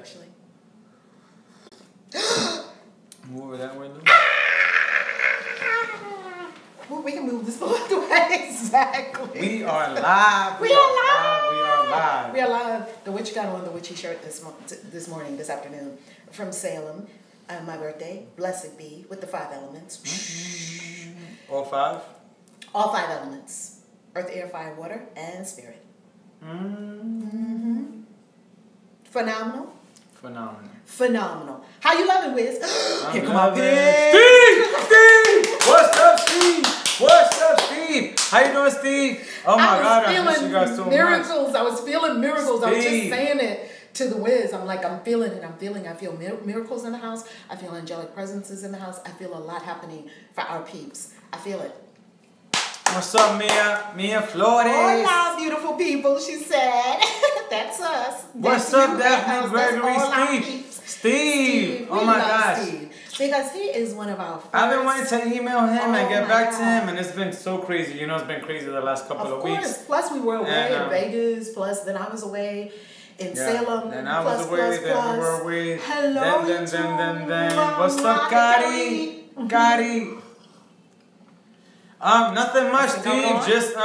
actually. Move over that way, Lou. Well, we can move this both way. Exactly. We are live. We are live. We are live. We are live. The witch got on the witchy shirt this afternoon from Salem. My birthday, blessed be, with the 5 elements. All 5? All 5 elements. Earth, air, fire, water, and spirit. Mm-hmm. Phenomenal. Phenomenal. How you loving, Wiz? Here come my pig. Steve! What's up, Steve? What's up, Steve? How you doing, Steve? Oh my God, I miss you guys so miracles. I was feeling miracles. Steve. I was just saying it to the Wiz. I'm like, I'm feeling it. I feel miracles in the house. I feel angelic presences in the house. I feel a lot happening for our peeps. I feel it. What's up, Mia? Mia Flores. Hola, beautiful people, she said. That's us. What's up, Daphne Gregory? Steve. Oh my gosh. Steve. Because he is one of our first. I've been wanting to email him and get back to him, and it's been so crazy. You know, it's been crazy the last couple of weeks. Plus, we were away in Vegas. Plus, then I was away in Salem. Then I was away. Then we were away. Hello, then. What's up, Gotti? Gotti. Nothing much, Steve. Just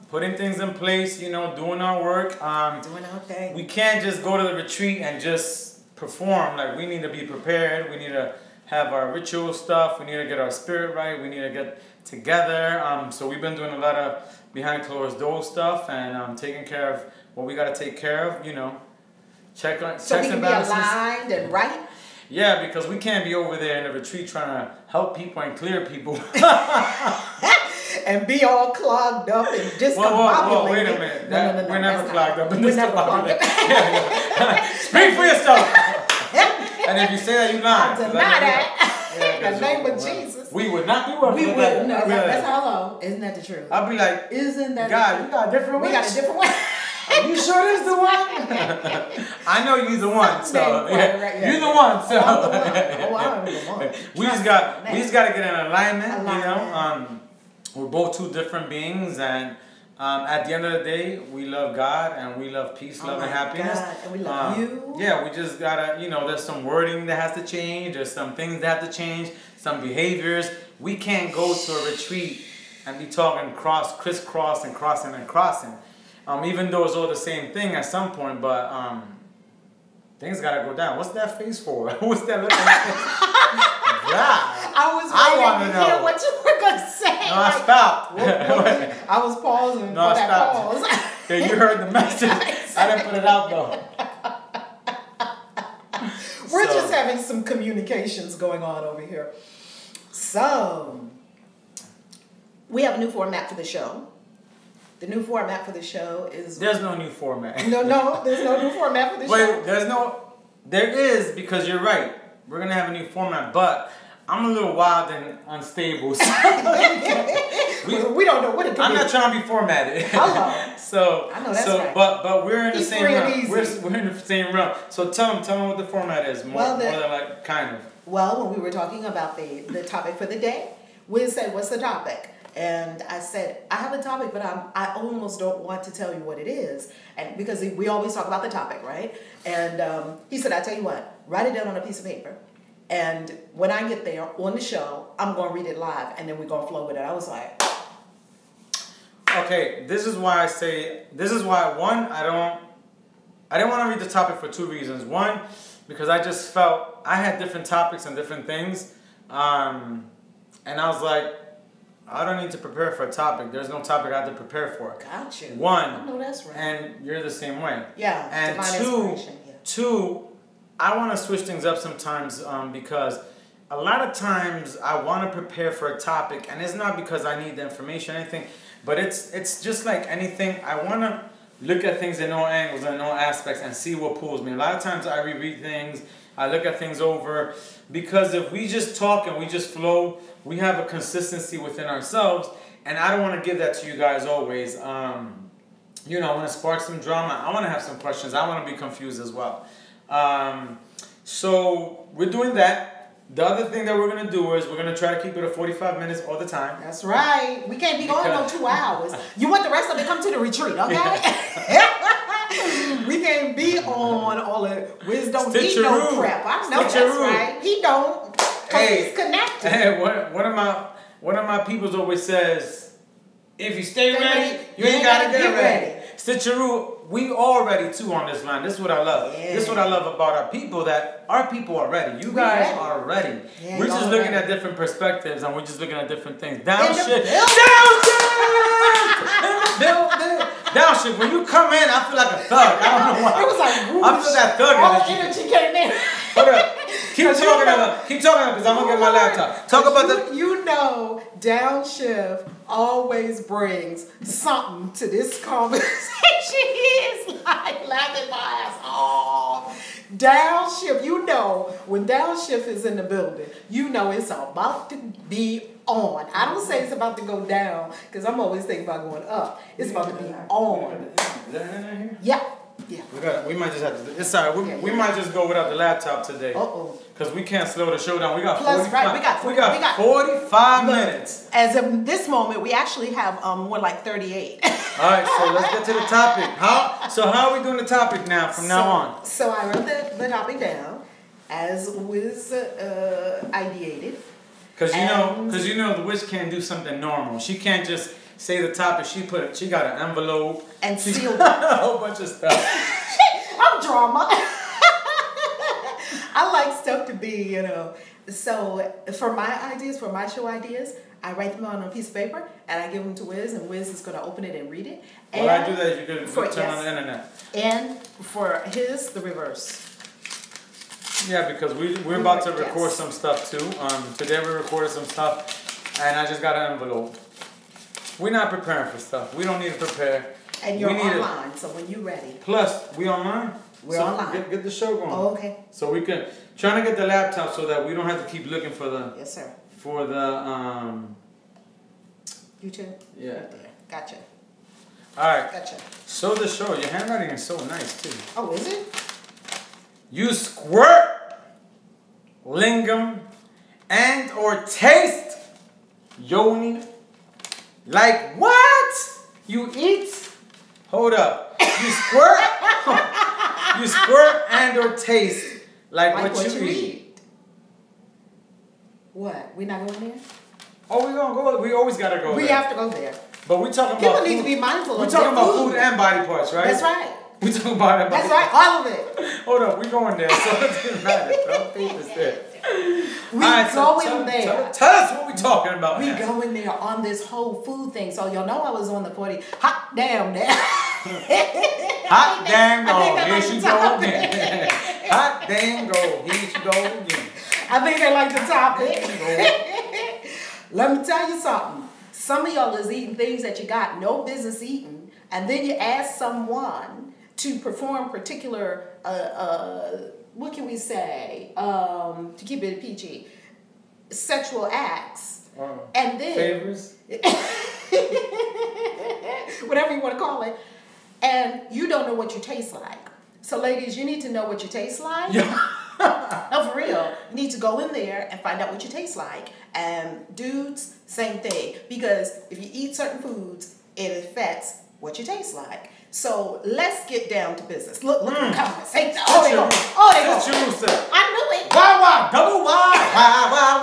putting things in place. You know, doing our work. Doing our thing. We can't just go to the retreat and just perform. Like, we need to be prepared. We need to have our ritual stuff. We need to get our spirit right. We need to get together. So we've been doing a lot of behind closed door stuff and taking care of what we got to take care of. You know, checks and balances. So we can be aligned and right. Yeah, because we can't be over there in the retreat trying to help people and clear people. And be all clogged up and discombobulated. Whoa, wait a minute. No, we're never clogged up and We're never clogged up. Speak for yourself. And if you say that, you lie. Deny that. In the name of Jesus. We would not be working. We would. No, that's hello. Isn't that the truth? I'll be like, isn't that God, you got a different way. We got a different way. Are you sure this the one? I know you're the one, so yeah. You're the one, so I'm the one. we just got to get in alignment. You know, we're both two different beings, and at the end of the day, we love God and we love peace, love, and happiness. God. And we love you. Yeah, we just gotta, you know, there's some wording that has to change. There's some things that have to change. Some behaviors. We can't go to a retreat and be talking crisscross and crossing. Even though it's all the same thing at some point, but things gotta go down. What's that face for? What's that looking like? God. I want to hear what you were gonna say. No, I stopped. I was pausing for that pause. Yeah, you heard the message. I didn't put it out though. We're just having some communications going on over here. So, we have a new format for the show. The new format for the show is... There's no new format. No, there's no new format for the show. Wait, there is, because you're right. We're going to have a new format, but I'm a little wild and unstable. So we don't know what it could be. I'm not trying to be formatted. Hello. So, I know that's right. But we're in the same realm. We're in the same realm. So tell me what the format is. More than like, kind of. Well, when we were talking about the topic for the day, Wiz said, what's the topic? And I said, I have a topic, but I almost don't want to tell you what it is. And because we always talk about the topic, right? And he said, I tell you what, write it down on a piece of paper. And when I get there on the show, I'm going to read it live, and then we're going to flow with it. I was like... Okay, this is why, one, I didn't want to read the topic for 2 reasons. One, because I just felt I had different topics and different things. And I was like, I don't need to prepare for a topic. There's no topic I have to prepare for. Gotcha. One. I know that's right. And you're the same way. Yeah. And two, I want to switch things up sometimes because a lot of times I want to prepare for a topic, and it's not because I need the information or anything, but it's just like anything. I want to look at things in all angles and all aspects and see what pulls me. A lot of times I reread things, I look at things over, because if we just talk and we just flow, we have a consistency within ourselves, and I don't want to give that to you guys always. You know, I want to spark some drama. I want to have some questions. I want to be confused as well. So we're doing that. The other thing that we're going to do is we're going to try to keep it at 45 minutes all the time. That's right. We can't be going no 2 hours. You want the rest of it, come to the retreat, okay? We can't be on all the Wiz don't need Stitcheroo. no prep. I know that's Stitcheroo. right. He don't. Cause he's connected. Hey, one of my peoples always says, if you stay ready, you ain't gotta get ready. Stitcheroo, we all ready too on this line. This is what I love. Yeah. This is what I love about our people, that our people are ready. You guys are ready. Yeah, we're just looking at different perspectives and we're just looking at different things. Downshift. Downshift. When you come in, I feel like a thug. I don't know why. It was like whoosh. I feel that thug all energy. energy came in. Hold up. Keep talking because I'm gonna get my laptop. Talk about the. You know, downshift always brings something to this conversation. He is like laughing my ass off. Downshift, you know, when downshift is in the building, you know it's about to be on. I don't say it's about to go down because I'm always thinking about going up. It's about to be on. Yeah. Yeah. We might just have to. It's alright. We might just go without the laptop today. Because we can't slow the show down. We got 45. Right, we got 45 minutes. As of this moment, we actually have more like 38. All right, so let's get to the topic. How are we doing the topic now from now on? So I wrote the topic down as was ideated. Because you know the witch can't do something normal. She can't just say the topic. She got an envelope and sealed a whole bunch of stuff. I'm drama. I like stuff to be, you know. So for my ideas, for my show ideas, I write them on a piece of paper and I give them to Wiz, and Wiz is going to open it and read it. And well, I do that. You can turn on the internet. And for his, the reverse. Yeah, because we're about to record some stuff too. Today we recorded some stuff, and I just got an envelope. We're not preparing for stuff. We don't need to prepare. And you're online, so when you're ready. Plus, we online. We're online. Get the show going. Oh, okay. So we can trying to get the laptop so that we don't have to keep looking for the. Yes, sir. For the YouTube. Yeah. Right there. Gotcha. All right. Gotcha. So the show. Your handwriting is so nice too. Oh, is it? You squirt, lingam, and or taste yoni. Like what? You eat? Hold up. You squirt? You squirt and or taste like what you eat. What? We not going there? Oh, we gonna go. We always gotta go. We there. have to go there. But we talking People about. People need to be mindful. We're talking about food and body parts, right? That's right. We talking about it. That's right. All of it. Hold up, we going there. So it doesn't matter. Don't think it's there. We going there. Tell us what we talking about. We going there on this whole food thing. So y'all know I was on the 40. Hot damn there. Hot damn go. Here she go again. Hot damn go. Here she go again. I think they like the topic. Let me tell you something. Some of y'all is eating things that you got no business eating, and then you ask someone to perform particular, what can we say, to keep it PG, sexual acts, and then favors, whatever you want to call it, and you don't know what you taste like. So, ladies, you need to know what you taste like. Yeah. No, for real. You need to go in there and find out what you taste like. And dudes, same thing. Because if you eat certain foods, it affects what you taste like. So let's get down to business. Look, who's coming. Say, oh, they go. Oh, they go. I knew it. Why, double why.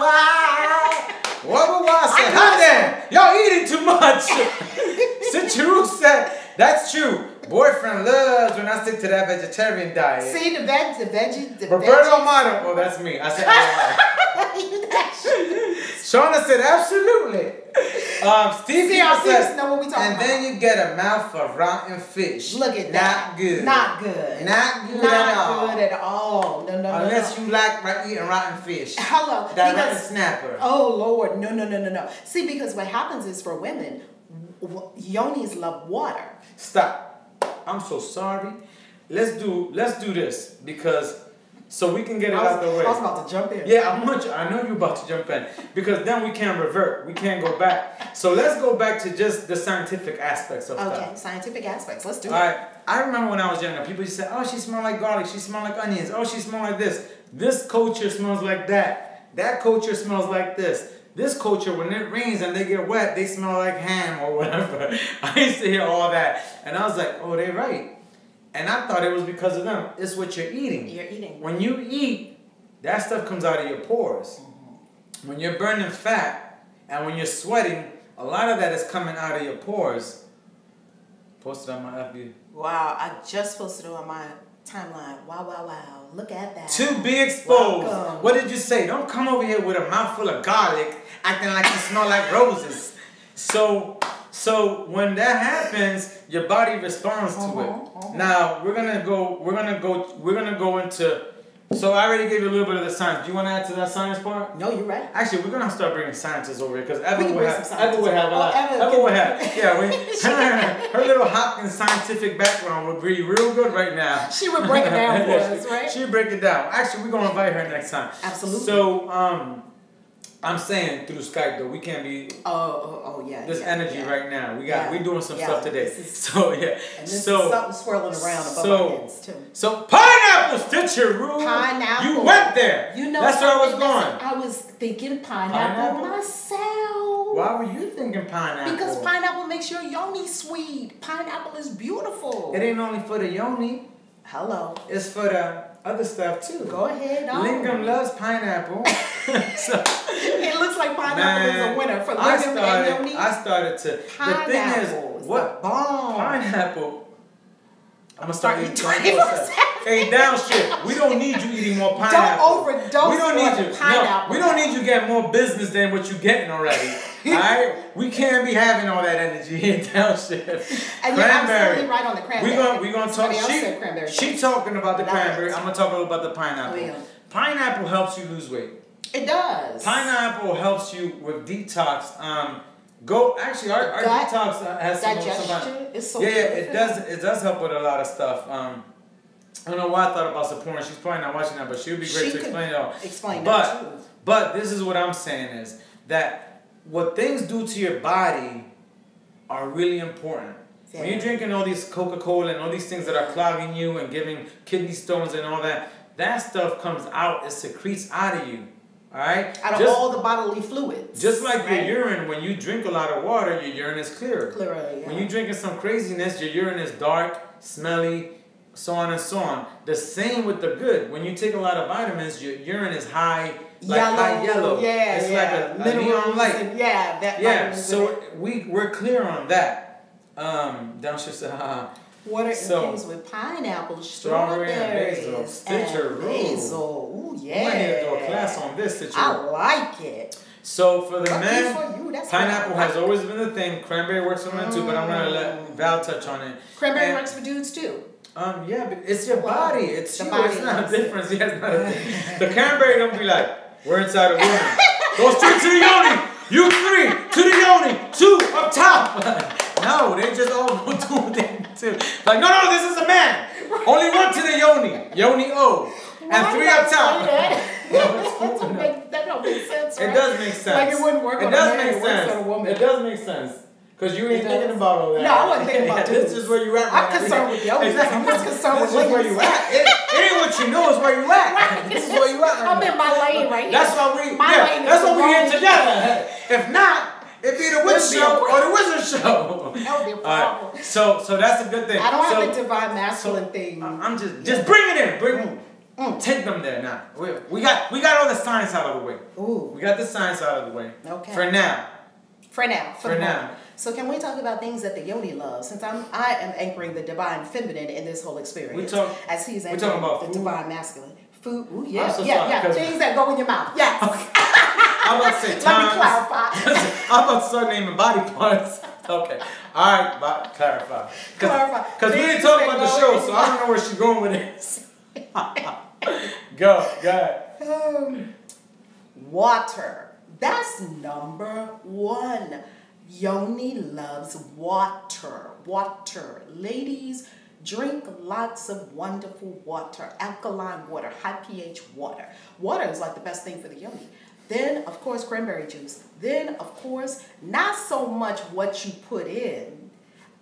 Why. What said? How damn? Y'all eating too much. Stitcheroo said, that's true. Boyfriend loves when I stick to that vegetarian diet. See, the veggie. Roberto Amato. Oh, that's me. I said, Shauna said, absolutely. Steve said, know what we talking and about. Then you get a mouth of rotten fish. Look at that. Not good. Not good. Not good at all. No. Unless you like eating rotten fish. Hello. That rotten snapper. Oh, Lord. No. See, because what happens is for women, yonis love water. Stop. I'm so sorry. Let's do this because so we can get it out the way. I was about to jump in. Yeah, I know you're about to jump in because then we can't revert. We can't go back. So let's go back to just the scientific aspects of stuff. Okay, scientific aspects. Let's do it. All right. I remember when I was younger, people used to say, "Oh, she smells like garlic. She smells like onions. Oh, she smells like this. This culture smells like that. That culture smells like this." This culture, when it rains and they get wet, they smell like ham or whatever. I used to hear all that. And I was like, oh, they're right. And I thought it was because of them. It's what you're eating. You're eating. When you eat, that stuff comes out of your pores. Mm-hmm. When you're burning fat and when you're sweating, a lot of that is coming out of your pores. Posted on my FB. Wow, I just posted it on my timeline. Wow, wow, wow. Look at that. To be exposed. Welcome. What did you say? Don't come over here with a mouthful of garlic acting like you smell like roses. So when that happens, your body responds to it. Now we're gonna go into. So I already gave you a little bit of the science. Do you want to add to that science part? No, you're right. Actually, we're gonna start bringing scientists over here because Evan would have a lot. Evan would have. Yeah, her little Hopkins scientific background would be real good right now. She would break it down for us, right? She would break it down. Actually, we're gonna invite her next time. Absolutely. So I'm saying through Skype though, we can't be. Yeah. This energy right now. We're doing some stuff today. So yeah. And this is something swirling around above our heads too. So pineapple stitcheroo. Pineapple. You went there. You know that's where I was going. I was thinking pineapple myself. Why were you thinking pineapple? Because pineapple makes your yoni sweet. Pineapple is beautiful. It ain't only for the yoni. Hello. It's for the other stuff too. Go ahead. Lingam loves pineapple. It looks like pineapple is a winner for Lingam and yoni. I started to. Pineapple the thing is, what bomb? Pineapple. I'm gonna start eating 24/7. Hey, downshift. We don't need you eating more pineapple. Don't overdose. We don't need you. Pineapple. No, we don't need you getting more business than what you're getting already. All right, we can't be having all that energy in downshift. And you're absolutely right on the cranberry. We gonna talk. She talking about the cranberry. I'm gonna talk a little about the pineapple. Oh, yeah. Pineapple helps you lose weight. It does. Pineapple helps you with detox. Our detox has digestion is so it does help with a lot of stuff. I don't know why I thought about supporting. She's probably not watching that, but she would be great to explain it all. Explain that too. But this is what I'm saying is that what things do to your body are really important. Yeah. When you're drinking all these Coca-Cola and all these things that are clogging you and giving kidney stones and all that, that stuff comes out, it secretes out of you. Alright? Out of all the bodily fluids. Just like your urine, when you drink a lot of water, your urine is clearer. Yeah. When you're drinking some craziness, your urine is dark, smelly, so on and so on. The same with the good. When you take a lot of vitamins, your urine is high yellow. Yeah, it's like a neon light. So we're clear on that. Downshift said, What are infused with pineapple, strawberry, and basil. Stitcheroo. Ooh, yeah. We might need to do a class on this stitcheroo. I like it. So for the men, pineapple has always been the thing. Cranberry works for men too, but I'm gonna let Val touch on it. Cranberry works for dudes too. Yeah, but it's your body. It's you. It's not a difference. Yeah, it's not a difference. The cranberry don't be like, we're inside a woman. Go straight to the yoni. You 3 to the yoni. 2 up top. No, they just all do thing too. Like, no, this is a man. Only 1 to the yoni. Yoni O. And 3 up top. That don't make sense, right? It does make sense. Like it wouldn't work on a man, it works on a woman. It does make sense. Because you ain't thinking about all that. No, I wasn't thinking about this. This is where you at right I'm concerned with yoga. Exactly. I'm just concerned with this is where you at. It ain't what you know, it's where you at. Right. This is where you at right I'm in my lane right here. That's why we here together. If not, it'd be the witch show or the wizard show. That would be a problem. Right. So that's a good thing. I don't have a divine masculine thing. I'm just bring it in. Bring take them there now. We got all the science out of the way. Ooh. We got the science out of the way. Okay. For now. For now. Now. So can we talk about things that the yoni loves? Since I am anchoring the divine feminine in this whole experience. As he's anchoring the divine masculine. Food. Ooh, yeah. Things that go in your mouth. Yes. Okay. I'm about to say Let me clarify. I'm about to start naming body parts. Okay. All right, clarify. Because we didn't talk about the show, so I don't know where she's going with this. Go ahead. Water. That's number 1. Yoni loves water. Water. Ladies, drink lots of wonderful water. Alkaline water. High pH water. Water is like the best thing for the yoni. Then, of course, cranberry juice. Then, of course, not so much what you put in,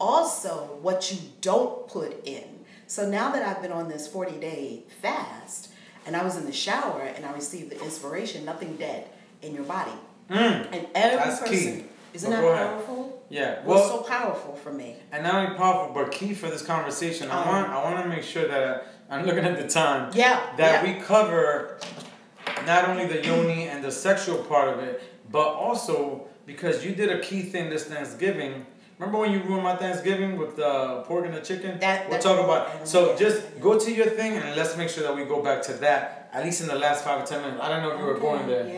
also what you don't put in. So now that I've been on this 40-day fast, and I was in the shower and I received the inspiration, nothing dead in your body. And every person Isn't that powerful? Yeah. Well, it's so powerful for me. And not only powerful, but key for this conversation. I want to make sure that I'm looking at the time. We cover not only the yoni and the sexual part of it, but also because you did a key thing this Thanksgiving. Remember when you ruined my Thanksgiving with the pork and the chicken? We'll talk about it. So just go to your thing and let's make sure that we go back to that, at least in the last 5 or 10 minutes. I don't know if you were going there.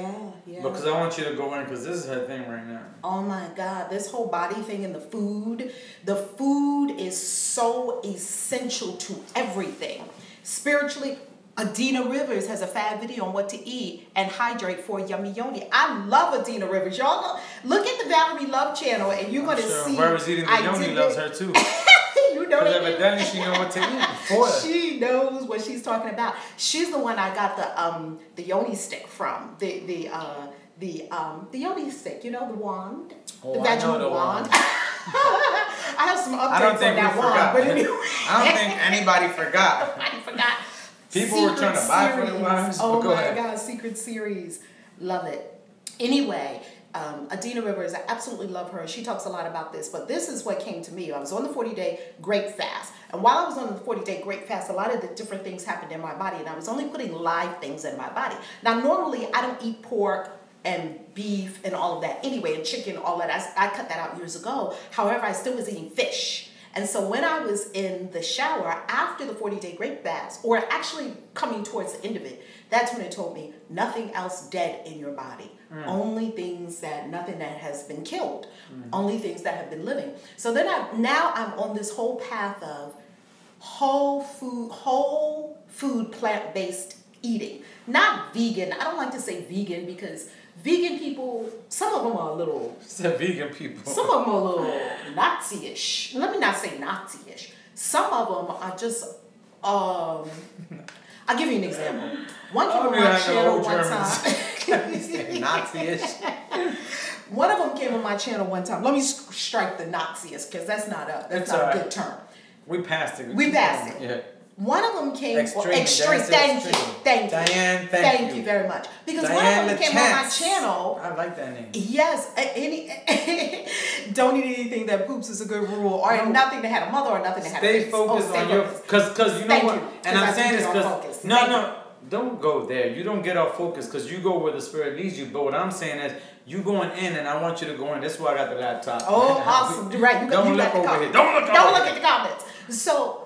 Yeah. Because I want you to go in because this is her thing right now. Oh my God, this whole body thing and the food is so essential to everything. Spiritually, Adina Rivers has a fab video on what to eat and hydrate for yummy yoni. I love Adina Rivers. Y'all know, look at the Valerie Love channel and you're going to see. Whoever's eating the yoni loves her too. You know that. Evidently she knows what to eat for her. She knows what she's talking about. She's the one I got the yoni stick from. The yoni stick, you know, the wand. The vaginal wand. I have some updates on that wand, but anyway. I don't think anybody forgot. Nobody forgot. People were trying to buy for their wives. Oh my God, Secret Series. Love it. Anyway, Adina Rivers, I absolutely love her. She talks a lot about this, but this is what came to me. I was on the 40-day grape fast. And while I was on the 40-day grape fast, a lot of the different things happened in my body, and I was only putting live things in my body. Now, normally, I don't eat pork and beef and all of that anyway, and chicken, all that. I cut that out years ago. However, I still was eating fish. And so when I was in the shower after the 40-day grape fast, or actually coming towards the end of it, that's when it told me nothing else dead in your body. Only nothing that has been killed. Only things that have been living. So then now I'm on this whole path of whole food, plant-based eating. Not vegan. I don't like to say vegan because vegan people, some of them are a little... vegan people. Some of them are a little Nazi-ish. Let me not say Nazi-ish. Some of them are just... I'll give you an example. One came on my channel one time. Nazi-ish. One of them came on my channel one time. Let me strike the Nazi-ish because that's not a good term. We passed it. We passed it. Yeah. One of them came extreme. Thank you. Diane, thank you very much. Because Diane one of them came on my channel. I like that name. Yes. Don't eat anything that poops is a good rule, or nothing that had a mother, or nothing that had a face. Stay focused on your... Because you know what? And I'm saying this because... No. Don't go there. You don't get off focus because you go where the spirit leads you. But what I'm saying is, you going in and I want you to go in. That's why I got the laptop. Oh, awesome. Right. Don't look over here. Don't look at the comments. So...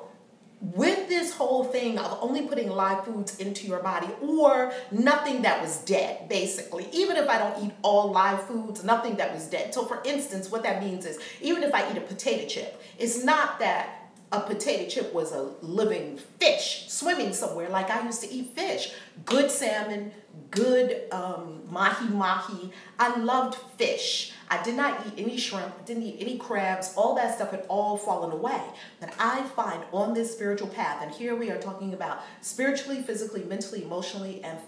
with this whole thing of only putting live foods into your body or nothing that was dead, basically. Even if I don't eat all live foods, nothing that was dead. So for instance, what that means is even if I eat a potato chip, it's not that a potato chip was a living fish swimming somewhere like I used to eat fish. Good salmon, good mahi-mahi. I loved fish. I did not eat any shrimp, didn't eat any crabs, all that stuff had all fallen away. But I find on this spiritual path, and here we are talking about spiritually, physically, mentally, emotionally, and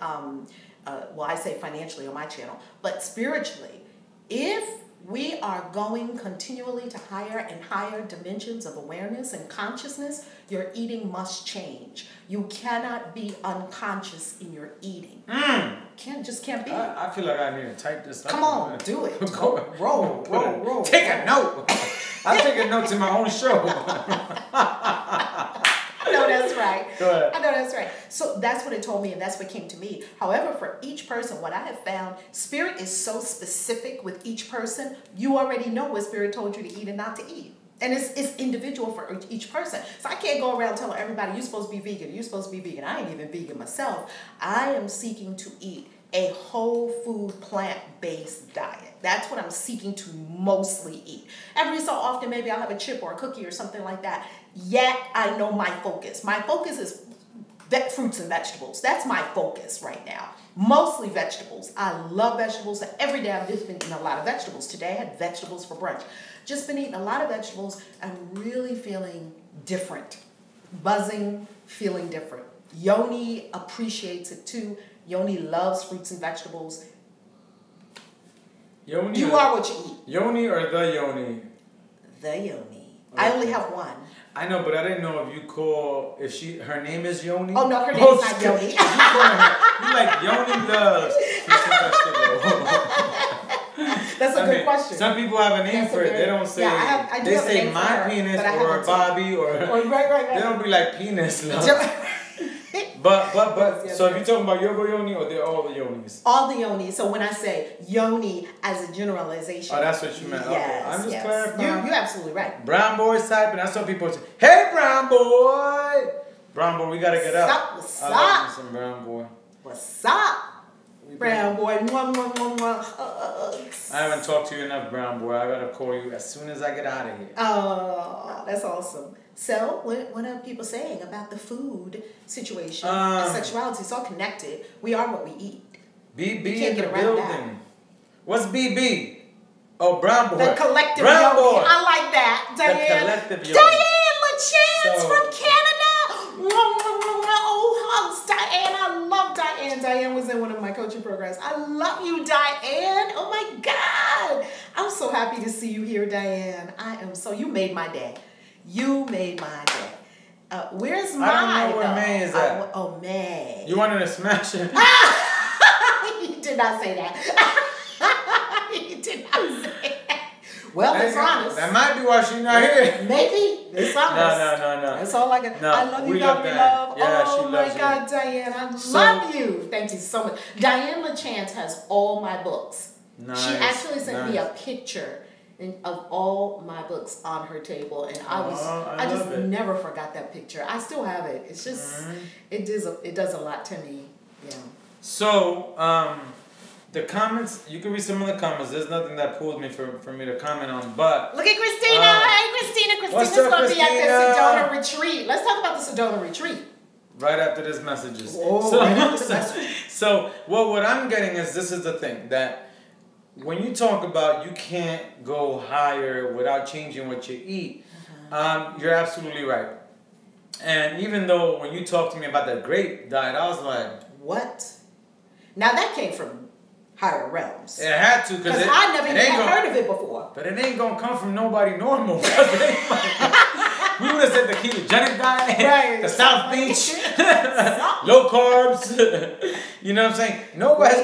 I say financially on my channel, but spiritually, if we are going continually to higher and higher dimensions of awareness and consciousness, your eating must change. You cannot be unconscious in your eating. Can't be. I feel like I need to type this up. Come on, do it. Roll. Take a note. I'm taking notes in my own show. I know that's right. Go ahead. I know that's right. So that's what it told me, and that's what came to me. However, for each person, what I have found, spirit is so specific with each person. You already know what spirit told you to eat and not to eat. And it's individual for each person. So I can't go around telling everybody, you're supposed to be vegan, you're supposed to be vegan. I ain't even vegan myself. I am seeking to eat a whole food, plant-based diet. That's what I'm seeking to mostly eat. Every so often, maybe I'll have a chip or a cookie or something like that. Yet, I know my focus. My focus is fruits and vegetables. That's my focus right now. Mostly vegetables. I love vegetables. So every day I've just been eating a lot of vegetables. Today I had vegetables for brunch. Just been eating a lot of vegetables and really feeling different. Buzzing, feeling different. Yoni appreciates it too. Yoni loves fruits and vegetables. Yoni you are what you eat. Yoni or the Yoni? The Yoni. Okay. I only have one. I know, but I didn't know her name is Yoni. Oh no, her name is not Yoni. You like Yoni loves fruits and vegetables. That's a good question. Some people have a name for it. They don't say. Yeah, I do they have a say name my for her, penis but I or haven't Bobby or. Right. They don't be like penis. No. But so if you're talking about yoga yoni or they're all the yonis? All the yonis. So when I say yoni as a generalization. Oh, that's what you meant. Yes, okay. I'm just clarifying. You're absolutely right. Brown boy's type, and that's what people say. Hey, brown boy. Brown boy, we gotta get up. What's I up? love me some brown boy. What's up? Brown boy. Hugs. I haven't talked to you enough, brown boy. I gotta call you as soon as I get out of here. Oh, that's awesome. So, what are people saying about the food situation and sexuality? It's all connected. We are what we eat. BB in the building. That. What's BB? Oh, brown boy. The collective brown yogi. boy. I like that. Diane. The collective yogi. Diane LaChance from Canada. Oh, hugs, Diane. I love Diane. Diane was in one of my coaching programs. I love you, Diane. Oh my God. I'm so happy to see you here, Diane. You made my day. You made my day. Where's my? I don't know where May is at. May. You wanted to smash it? You did not say that. You did not say that. Well, it's honest. That might be why she's not here. Maybe. It's honest. No. That's all I can. No, I love you, love. Yeah, oh she my loves God, you. Diane. I love you. Thank you so much. Diane LaChance has all my books. Nice, she actually sent me a picture of all my books on her table, and I just never forgot that picture. I still have it. It's just it does a lot to me. Yeah. So the comments, you can read some of the comments. There's nothing that pulled me for me to comment on, but look at Christina. Hey, Christina. Christina's going to be at the Sedona retreat. Let's talk about the Sedona retreat. Right after this messages. Oh, So what I'm getting is, this is the thing, that when you talk about you can't go higher without changing what you eat, you're absolutely right. And even though when you talked to me about the grape diet, I was like, what? Now that came from higher realms. It had to, because I never even heard of it before. But it ain't gonna come from nobody normal. We would have said the ketogenic diet, right, the South Beach, low carbs. You know what I'm saying? Nobody's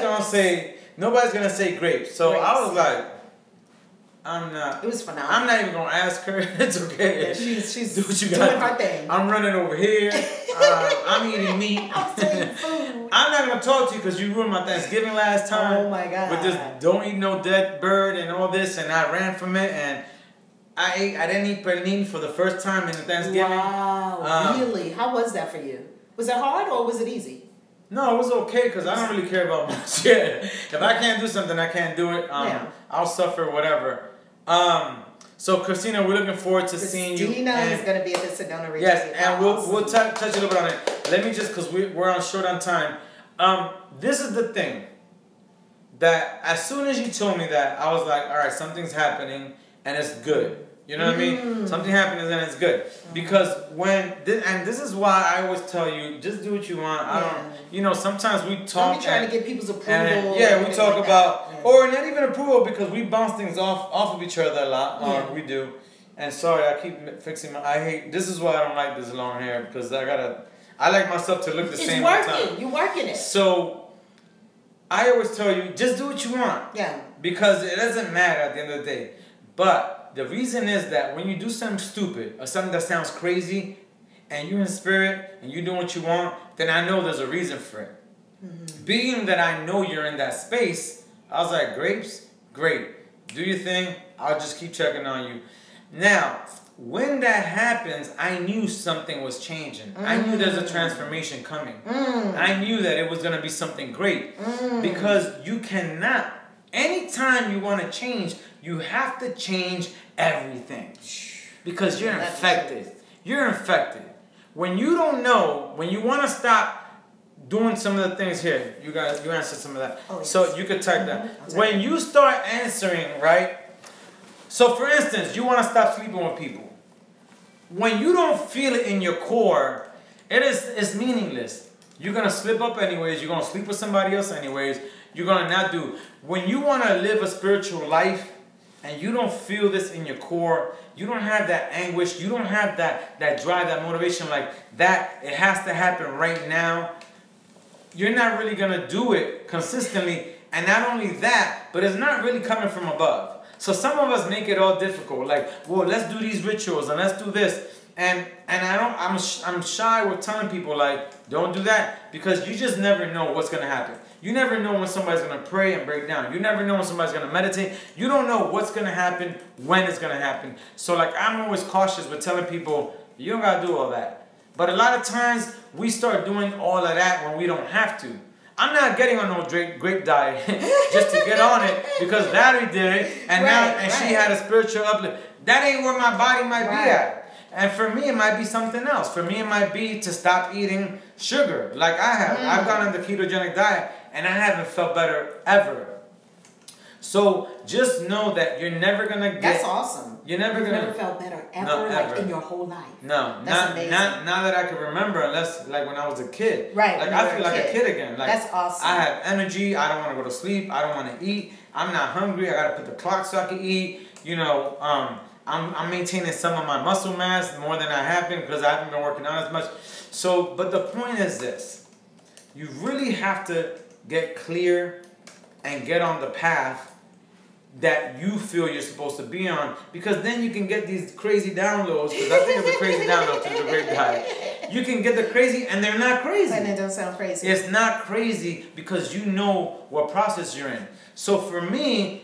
gonna say grapes. So grapes. I was like, I'm not. It was phenomenal. I'm not even gonna ask her. It's okay. Yeah, she's do what you doing her thing. I'm running over here. I'm eating meat. I'm eating food. I'm not gonna talk to you because you ruined my Thanksgiving last time. Oh my God. With this don't eat no dead bird and all this, and I ran from it, and I didn't eat pernil for the first time in the Thanksgiving. Wow, really? How was that for you? Was it hard or was it easy? No, it was okay because I don't really care about much. Yeah. If I can't do something, I can't do it. I'll suffer, whatever. So Christina, we're looking forward to seeing you. Christina is going to be at the Sedona retreat. Yes, and we'll touch a little bit on it. Let me just, because we're short on time. This is the thing, that as soon as you told me that, I was like, all right, something's happening and it's good. You know what I mean? Something happens and it's good. Because and this is why I always tell you, just do what you want. Sometimes we talk. Don't be trying to get people's approval. And, we talk about, or not even approval, because we bounce things off of each other a lot. Or we do. And sorry, I keep fixing this is why I don't like this long hair, because I like myself to look the same all the time. It's working. You're working it. So, I always tell you, just do what you want. Yeah. Because it doesn't matter at the end of the day. But the reason is that when you do something stupid or something that sounds crazy and you're in spirit and you're doing what you want, then I know there's a reason for it. Mm-hmm. Being that I know you're in that space, I was like, grapes, great. Do your thing. I'll just keep checking on you. Now, when that happens, I knew something was changing. I knew there's a transformation coming. I knew that it was going to be something great. Because you cannot, anytime you want to change, you have to change everything. Because you're infected. You're infected. When you don't know, when you want to stop doing some of the things here, you answered some of that. Oh, yes. So you could type that. When you start answering, right? So for instance, you want to stop sleeping with people. When you don't feel it in your core, it's meaningless. You're going to slip up anyways. You're going to sleep with somebody else anyways. You're going to not do. When you want to live a spiritual life and you don't feel this in your core, you don't have that anguish, you don't have that drive, that motivation like that, it has to happen right now, you're not really going to do it consistently. And not only that, but it's not really coming from above. So some of us make it all difficult. Like, well, let's do these rituals and let's do this. And I'm shy with telling people, like, don't do that, because you just never know what's going to happen. You never know when somebody's going to pray and break down. You never know when somebody's going to meditate. You don't know what's going to happen, when it's going to happen. So, like, I'm always cautious with telling people, you don't got to do all that. But a lot of times, we start doing all of that when we don't have to. I'm not getting on no grape diet just to get on it because Valerie did it, and she had a spiritual uplift. That ain't where my body might be at. And for me, it might be something else. For me, it might be to stop eating sugar like I have. I've gone on the ketogenic diet, and I haven't felt better ever. So just know that you're never going to get... That's awesome. You've never felt better ever, like in your whole life. No, that's amazing. Not that I can remember, unless like when I was a kid. Right. Like I feel like a kid again. Like, that's awesome. I have energy. I don't want to go to sleep. I don't want to eat. I'm not hungry. I got to put the clock so I can eat. You know, I'm maintaining some of my muscle mass more than I have been because I haven't been working out as much. So, but the point is this. You really have to get clear and get on the path that you feel you're supposed to be on, because then you can get these crazy downloads, because I think it's a crazy download to the great diet. You can get the crazy, and they're not crazy. And it don't sound crazy. It's not crazy because you know what process you're in. So for me,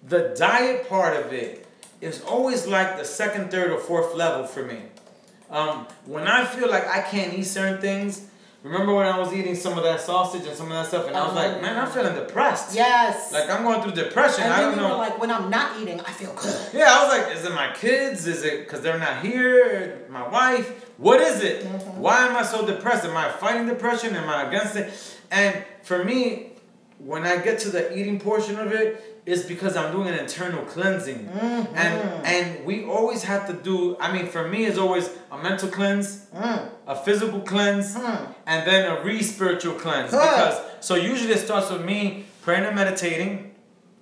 the diet part of it is always like the second, third, or fourth level for me. When I feel like I can't eat certain things, remember when I was eating some of that sausage and some of that stuff, and I was like, man, I'm feeling depressed. Yes. Like, I'm going through depression. And I don't know. Were like, when I'm not eating, I feel good. Yeah, I was like, is it my kids? Is it because they're not here? My wife? What is it? Why am I so depressed? Am I fighting depression? Am I against it? And for me, when I get to the eating portion of it, it's because I'm doing an internal cleansing. And we always have to do, I mean, for me, it's always a mental cleanse, a physical cleanse, and then a re-spiritual cleanse. Because, so usually it starts with me praying and meditating.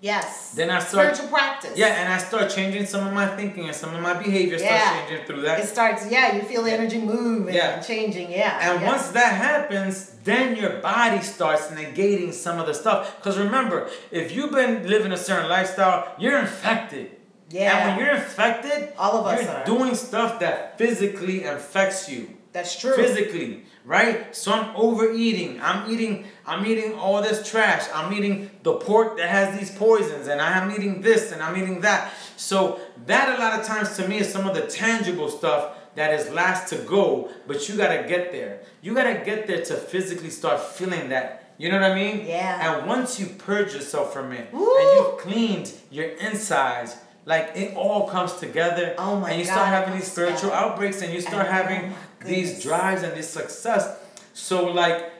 Yes. Then I start spiritual practice. Yeah, and I start changing some of my thinking and some of my behavior starts changing through that. It starts, you feel the energy moving and changing, And once that happens, then your body starts negating some of the stuff. Because remember, if you've been living a certain lifestyle, you're infected. Yeah. And when you're infected, all of us you're doing stuff that physically affects you. That's true. Physically, right? So I'm overeating. I'm eating all this trash. I'm eating the pork that has these poisons, and I'm eating this and I'm eating that. So that a lot of times to me is some of the tangible stuff that is last to go, but you gotta get there. You gotta get there to physically start feeling that. You know what I mean? Yeah. And once you purge yourself from it, and you've cleaned your insides, like it all comes together, and you start having these spiritual outbreaks, and you start having these drives and this success. So like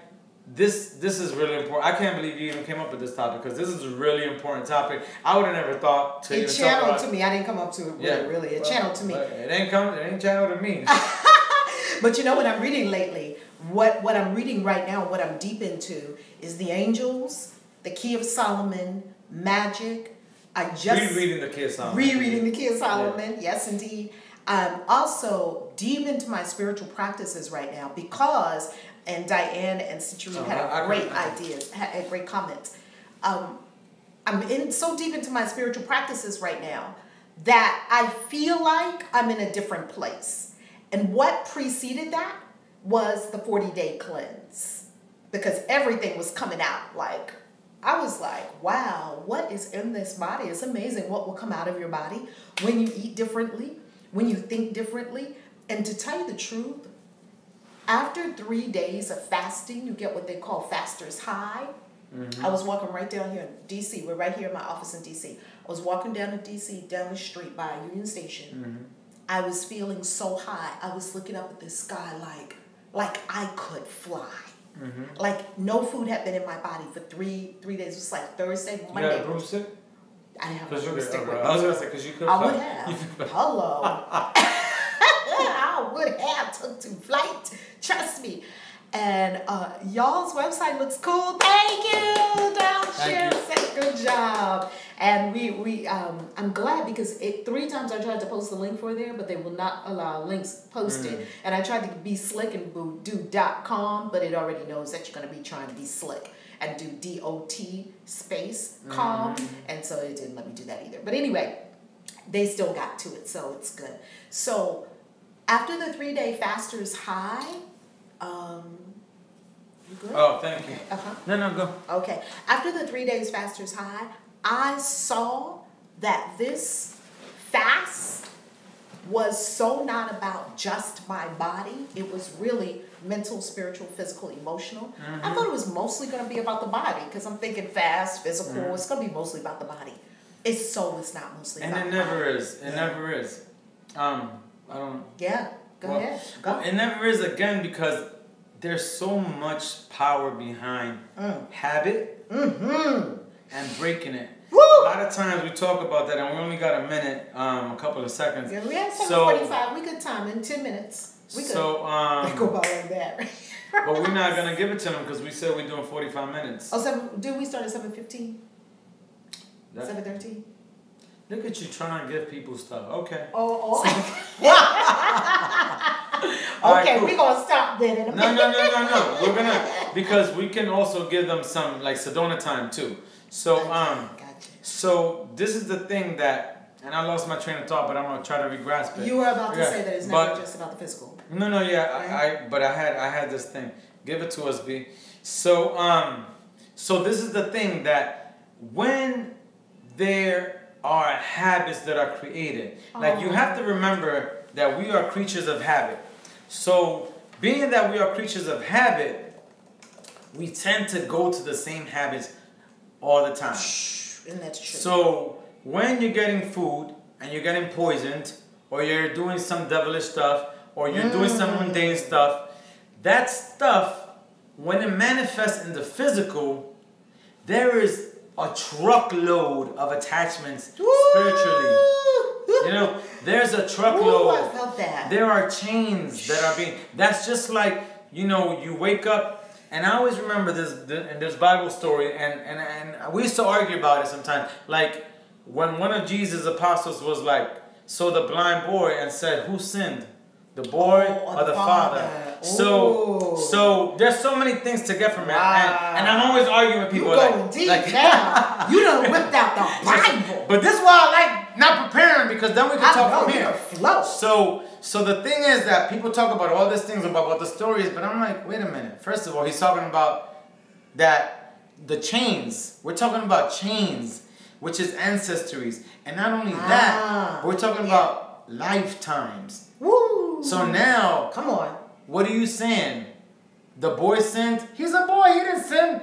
this is really important. I can't believe you even came up with this topic, because this is a really important topic. I would have never thought to even channeled talk about to me. I didn't come up to it with it really. It channeled to me. It ain't channeled to me. But you know what I'm reading lately? What I'm reading right now, what I'm deep into is the angels, the Key of Solomon, magic. I just rereading the Key of Solomon. Rereading the Key of Solomon, yes indeed. I'm also deep into my spiritual practices right now because, and Diane and Citrine had great ideas, had great comments. I'm so deep into my spiritual practices right now that I feel like I'm in a different place. And what preceded that was the 40-day cleanse, because everything was coming out. Like, I was like, wow, what is in this body? It's amazing what will come out of your body when you eat differently, when you think differently. And to tell you the truth, after 3 days of fasting, you get what they call faster's high. I was walking right down here in D.C. We're right here in my office in D.C. I was walking down to D.C., down the street by Union Station. I was feeling so high. I was looking up at the sky like I could fly. Like no food had been in my body for three days. It was like Thursday, Monday. You had a broomstick? I didn't have a broomstick. I was going to say, because you could I would have. Hello. I would have took to flight. Trust me. And y'all's website looks cool. Thank you, Thank you. Downstairs. Good job. And I'm glad because 3 times I tried to post the link for there, but they will not allow links posted. And I tried to be slick and do .com, but it already knows that you're going to be trying to be slick and do .dot space com, and so it didn't let me do that either. But anyway, they still got to it, so it's good. So after the 3-day Fasters High, you good? Oh, thank you. No, go. Okay. After the 3 days Fasters High, I saw that this fast was so not about just my body. It was really mental, spiritual, physical, emotional. I thought it was mostly going to be about the body because I'm thinking fast, physical. It's going to be mostly about the body. It's not mostly about the body. And it never is. It never is. I don't... Yeah. Go ahead. Go. Well, it never is, again, because there's so much power behind habit and breaking it. Woo! A lot of times we talk about that, and we only got a minute, a couple of seconds. Yeah, we had 7:45. We could time in 10 minutes. We could. So, they go by like that. but we're not gonna give it to them because we said we're doing 45 minutes. Oh, did we start at 7:15? 7:13? Look at you trying to give people stuff. Okay. Oh. Right, okay, cool. we're gonna stop then in a minute. No. We're gonna, because we can also give them some like Sedona time too. So Gotcha. So this is the thing that, and I lost my train of thought, but I'm gonna try to re-grasp it. You were about to say that it's never just about the physical. No, but I had this thing. Give it to us, B. So so this is the thing that when there are habits that are created, like you have to remember that we are creatures of habit. So being that we are creatures of habit, we tend to go to the same habits all the time. And that's true. So when you're getting food and you're getting poisoned, or you're doing some devilish stuff, or you're doing some mundane stuff, that stuff, when it manifests in the physical, there is a truckload of attachments spiritually. You know, there's a truckload. Ooh, I felt that. There are chains that are being, that's just like, you know, you wake up, and I always remember this Bible story, and we used to argue about it sometimes. Like, when one of Jesus' apostles was like, so the blind boy, and said, who sinned? The boy or the father? So there's so many things to get from it. And I'm always arguing with people. You going deep now. You done whipped out the Bible. But this is why I like not preparing, because then we can talk from here. Flow. So the thing is that people talk about all these things about what the story is, but I'm like, wait a minute. First of all, he's talking about that the chains. We're talking about chains, which is ancestries. And not only that, we're talking about lifetimes. Woo! So now, come on. What are you saying? The boy sinned? He's a boy, he didn't sin.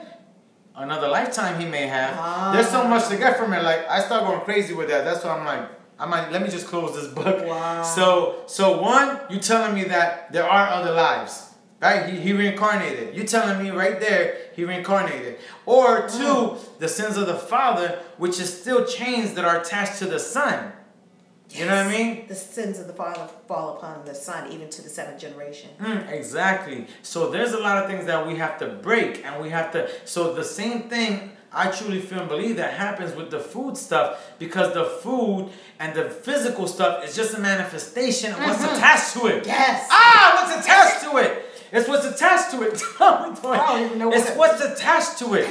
Another lifetime he may have. There's so much to get from it. Like, I start going crazy with that. That's why I'm like, let me just close this book. Wow. So one, you telling me that there are other lives, right? He reincarnated. You telling me right there he reincarnated. Or two, the sins of the father, which is still chains that are attached to the son. Yes. You know what I mean? The sins of the father fall upon the son, even to the 7th generation. Exactly. So there's a lot of things that we have to break, and we have to. So the same thing, I truly feel and believe, that happens with the food stuff, because the food and the physical stuff is just a manifestation of what's attached to it. Yes. What's attached to it? It's what's attached to it. I don't even know it's what's attached to it.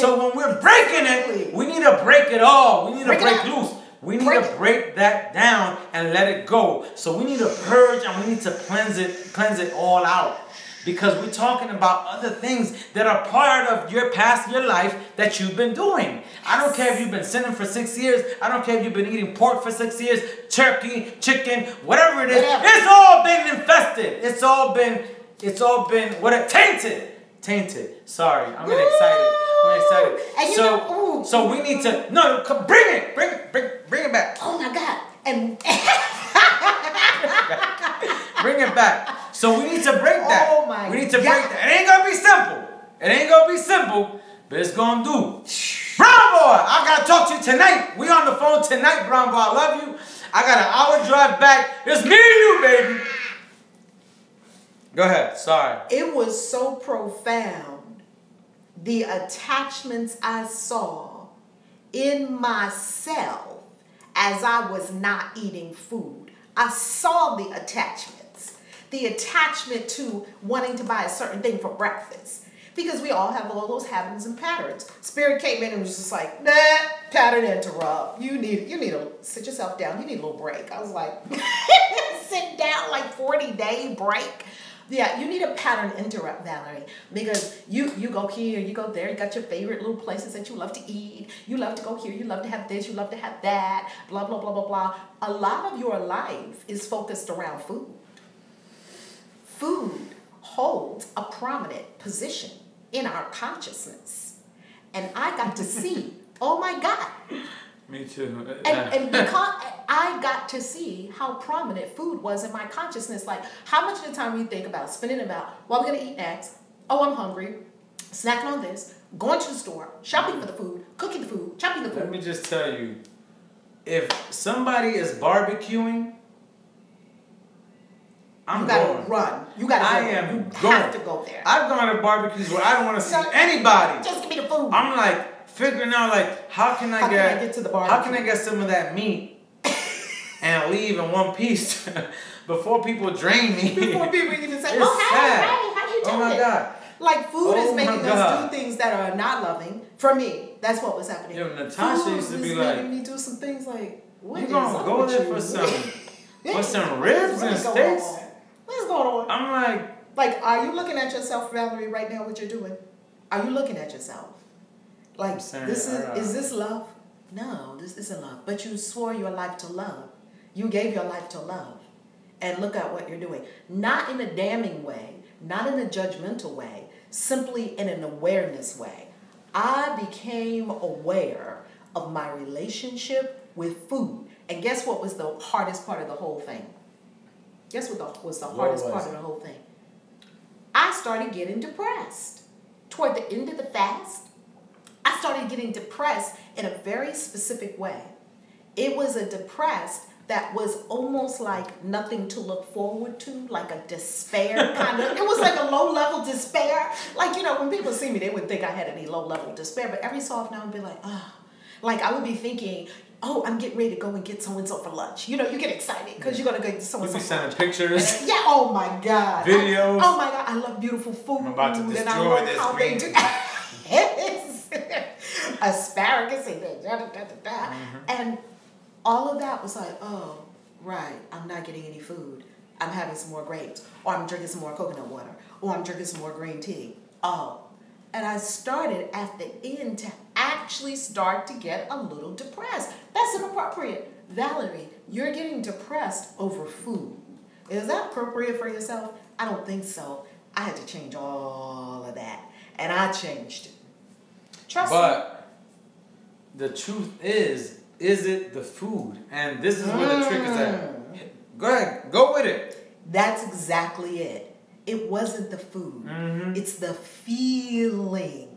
So when we're breaking it, we need to break it all. We need to break loose. We need to break that down and let it go. So we need to purge, and we need to cleanse it all out. Because we're talking about other things that are part of your past, your life, that you've been doing. I don't care if you've been sinning for 6 years. I don't care if you've been eating pork for 6 years, turkey, chicken, whatever it is. It's all been infested. It's all been tainted. Sorry, I'm getting excited. And so we need to bring it back. Oh my God! And bring it back. So we need to break that. Oh my God! We need to break that. It ain't gonna be simple. But it's gonna do. Brown boy, I gotta talk to you tonight. We on the phone tonight, Brown boy. I love you. I got an hour drive back. It's me and you, baby. Go ahead. Sorry. It was so profound. The attachments I saw in myself as I was not eating food. I saw the attachments. The attachment to wanting to buy a certain thing for breakfast. Because we all have all those habits and patterns. Spirit came in and was just like, nah, pattern interrupt. You need to sit yourself down. You need a little break. I was like, sit down, like 40-day break. Yeah, you need a pattern interrupt, Valerie, because you go here, you go there, you got your favorite little places that you love to eat, you love to go here, you love to have this, you love to have that, blah, blah, blah, blah, blah. A lot of your life is focused around food. Food holds a prominent position in our consciousness. And I got to see, oh my God. Me too. And because I got to see how prominent food was in my consciousness, like how much of the time we think about spending about, well, I'm going to eat next. Oh, I'm hungry. Snacking on this. Going to the store. Shopping for the food. Cooking the food. Chopping the food. Let me just tell you, if somebody is barbecuing, You gotta run. You gotta go. You have to go there. I've gone to barbecues where I don't want to see anybody. Just give me the food. I'm like figuring out like how can I get to the barbecue? How can I get some of that meat and leave in one piece before people drain me? Before people even say, It's "Oh, sad. hey, how you doing?" Oh my God. Like food is making us God. do things that are not loving. For me, that's what was happening. Yo, Natasha food used to be is like, making me do some things like, what you is gonna up go with there you? for some ribs and steaks? What's going on? I'm like, are you looking at yourself, Valerie, right now? What you're doing? Are you looking at yourself? Like, this is this love? No, this isn't love. But you swore your life to love. You gave your life to love. And look at what you're doing. Not in a damning way, not in a judgmental way, simply in an awareness way. I became aware of my relationship with food. And guess what was the hardest part of the whole thing? Guess what was the hardest part of the whole thing? I started getting depressed. Toward the end of the fast, I started getting depressed in a very specific way. It was a depressed that was almost like nothing to look forward to, like a despair kind of. It was like a low-level despair. Like, you know, when people see me, they wouldn't think I had any low-level despair. But every so often I would be like, oh. Like I would be thinking, oh, I'm getting ready to go and get so-and-so for lunch. You know, you get excited because you're going to go get so-and-so. You be sending pictures. Yeah, oh my God. Videos. Oh my God, I love beautiful food. I'm about to destroy and I love this how green. they do asparagus and And all of that was like, oh, right, I'm not getting any food. I'm having some more grapes, or I'm drinking some more coconut water, or I'm drinking some more green tea. Oh. And I started at the end to actually start to get a little depressed. That's inappropriate. Valerie, you're getting depressed over food. Is that appropriate for yourself? I don't think so. I had to change all of that. And I changed it. Trust me. But the truth is it the food? And this is where the trick is at. Go ahead. Go with it. That's exactly it. It wasn't the food. Mm-hmm. It's the feeling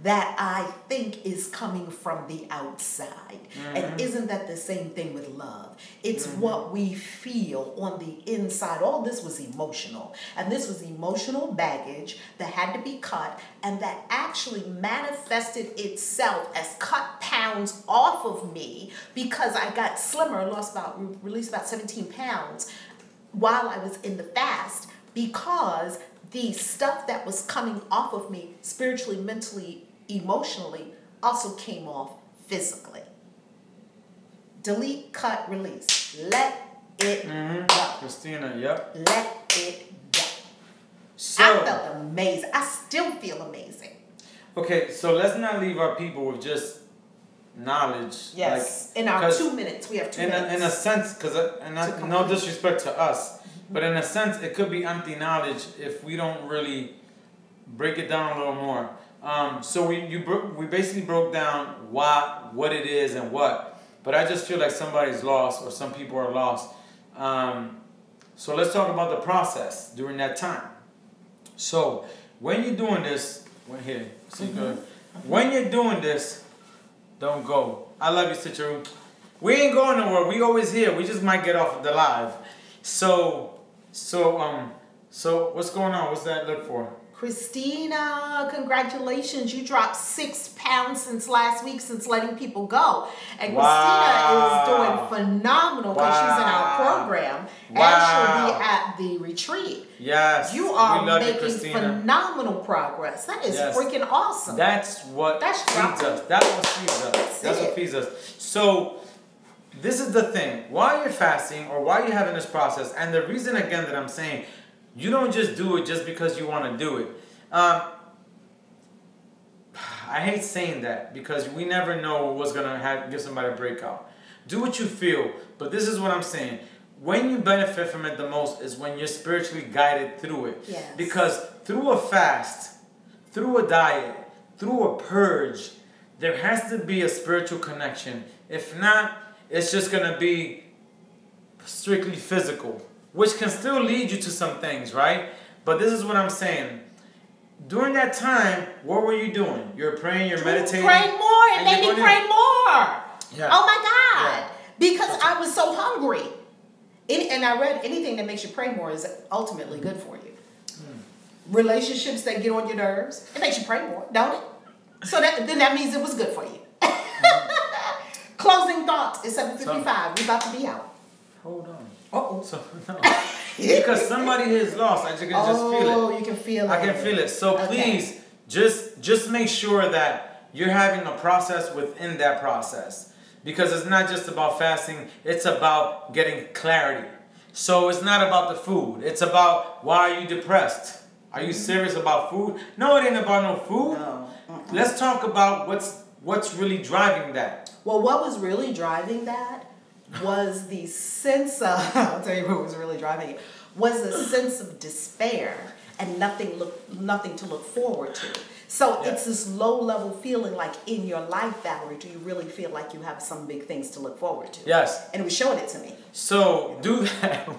that I think is coming from the outside. Mm-hmm. And isn't that the same thing with love? It's what we feel on the inside. All this was emotional. And this was emotional baggage that had to be cut and that actually manifested itself as cut pounds off of me because I got slimmer, released about 17 pounds while I was in the fast. Because the stuff that was coming off of me spiritually, mentally, emotionally also came off physically. Delete, cut, release. Let it go. Christina, yep. Let it go. So, I felt amazing. I still feel amazing. Okay, so let's not leave our people with just knowledge. Yes. In our 2 minutes, we have 2 minutes. In a sense, no disrespect to us. But in a sense, it could be empty knowledge if we don't really break it down a little more. So we basically broke down what it is and what. But I just feel like somebody's lost or some people are lost. So let's talk about the process during that time. So when you're doing this, when you're doing this, don't go. I love you, Cicheru. We ain't going nowhere. We always here. We just might get off of the live. So So what's going on? What's that look for? Christina, congratulations. You dropped 6 pounds since last week, since letting people go. And Christina is doing phenomenal because she's in our program. And she'll be at the retreat. Yes. You are making phenomenal progress. That is freaking awesome. That's what feeds us. That's what feeds us. That's what feeds us. So this is the thing. While you're fasting or while you're having this process, and the reason again that I'm saying, you don't just do it just because you want to do it. I hate saying that because we never know what's going to give somebody a breakout. Do what you feel, but this is what I'm saying. When you benefit from it the most is when you're spiritually guided through it. Yes. Because through a fast, through a diet, through a purge, there has to be a spiritual connection. If not, it's just going to be strictly physical, which can still lead you to some things, right? But this is what I'm saying. During that time, what were you doing? You're praying, you're meditating. Praying more. It made me pray more. Yeah. Oh my God. Yeah. Because I was so hungry. And I read anything that makes you pray more is ultimately good for you. Relationships that get on your nerves, it makes you pray more, don't it? So then that means it was good for you. Closing thoughts is 7:55. We're about to be out. Hold on. Uh-oh. So, no. Because somebody is lost. I can just feel it. Oh, you can feel it. I can feel it. So please, just make sure that you're having a process within that process. Because it's not just about fasting. It's about getting clarity. So it's not about the food. It's about, why are you depressed? Are you serious about food? No, it ain't about no food. No. Let's talk about what's really driving that. Well, what was really driving that was the sense of, I'll tell you what was really driving it, was a sense of despair and nothing to look forward to. So it's this low-level feeling like in your life, Valerie, do you really feel like you have some big things to look forward to? Yes. And it was showing it to me. So do that.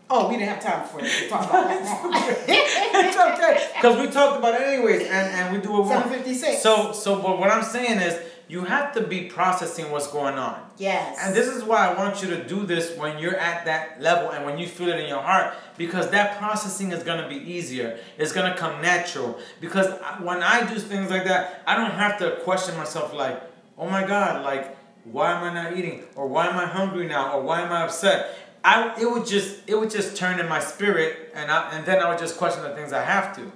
Oh, we didn't have time for it to talk about that. It's okay. Because we talked about it anyways, and we do it more. 7:56. So but what I'm saying is, you have to be processing what's going on. Yes. And this is why I want you to do this when you're at that level and when you feel it in your heart, because that processing is going to be easier. It's going to come natural. Because when I do things like that, I don't have to question myself like, oh my God, like, why am I not eating? Or why am I hungry now? Or why am I upset? It would just turn in my spirit, and then I would just question the things I have to.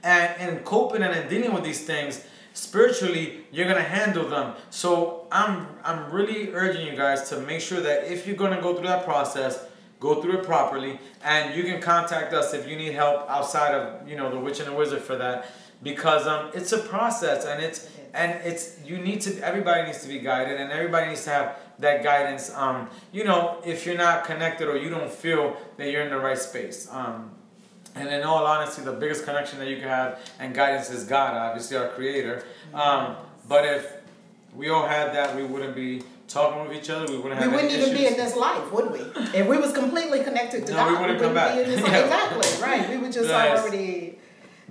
And in coping and in dealing with these things, spiritually, you're gonna handle them. So I'm really urging you guys to make sure that if you're gonna go through that process, go through it properly, and you can contact us if you need help outside of the Witch and the Wizard for that, because it's a process, and everybody needs to be guided, and everybody needs to have that guidance. If you're not connected or you don't feel that you're in the right space. And in all honesty, the biggest connection that you can have and guidance is God, obviously our Creator. But if we all had that, we wouldn't be talking with each other. We wouldn't have. We wouldn't even be in this life, would we? If we was completely connected to God, we wouldn't come back. Be in this life. Exactly, right? We would just already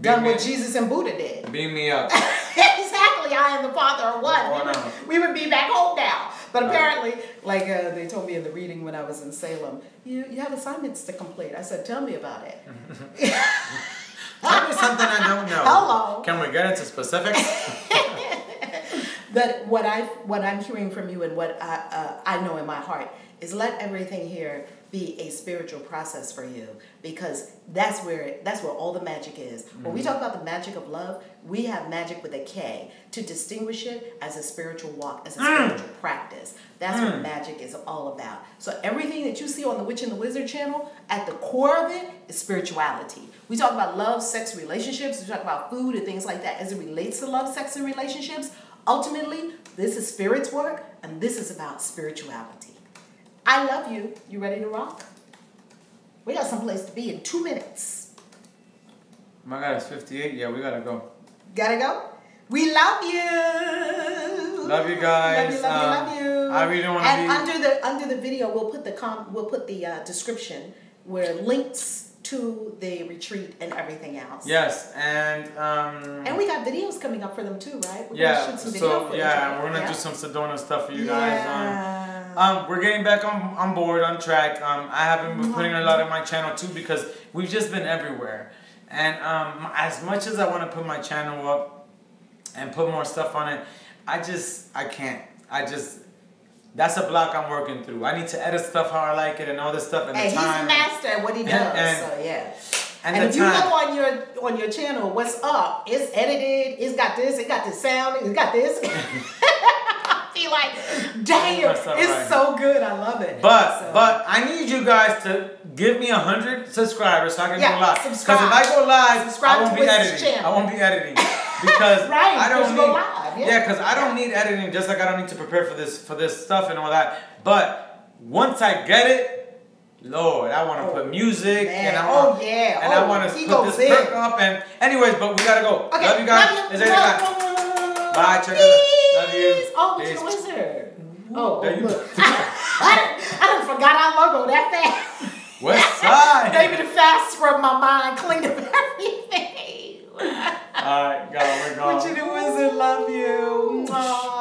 done what Jesus and Buddha did. Beam me up. Exactly. I and the Father are one. We would be back home now. But apparently, like they told me in the reading when I was in Salem, you have assignments to complete. I said, tell me about it. Tell me something I don't know. Hello. Can we get into specifics? But what I'm hearing from you and what I know in my heart is let everything here be a spiritual process for you, because that's where all the magic is. When we talk about the magic of love, we have magic with a K to distinguish it as a spiritual walk, as a spiritual practice. That's what magic is all about. So everything that you see on the Witch and the Wizard channel, at the core of it is spirituality. We talk about love, sex, relationships. We talk about food and things like that as it relates to love, sex, and relationships. Ultimately, this is spirit's work, and this is about spirituality. I love you. You ready to rock? We got someplace to be in 2 minutes. My God, it's 58. Yeah, we gotta go. Gotta go? We love you. Love you guys. Love you. I really want to be. And under the video, we'll put the description where links to the retreat and everything else. Yes, and we got videos coming up for them too, right? We're gonna shoot some video footage. We're gonna do some Sedona stuff for you guys. we're getting back on board, on track. I haven't been putting a lot on my channel too because we've just been everywhere. And as much as I want to put my channel up and put more stuff on it, I can't. That's a block I'm working through. I need to edit stuff how I like it and all this stuff. And he's a master at what he does. So yeah. And if you look on your channel, what's up? It's edited. It's got this. It got the sound. It's got this. I feel like, damn, it's so good. I love it. But I need you guys to give me 100 subscribers so I can go live. Because if I go live, I won't be editing. I won't be editing because I don't need. Because I don't need editing. Just like I don't need to prepare for this stuff and all that. But once I get it. Lord, I want to put music and I want I want to put this perk up and anyways, but we gotta go. Okay, love you guys. Bye, check it out. Love you. Oh, what's your wizard? Oh, look. I done forgot our logo that fast. West Side. Maybe the fast scrubbed my mind, cleaned up everything. Alright, go. We're going. What you the wizard? Love you. Aww.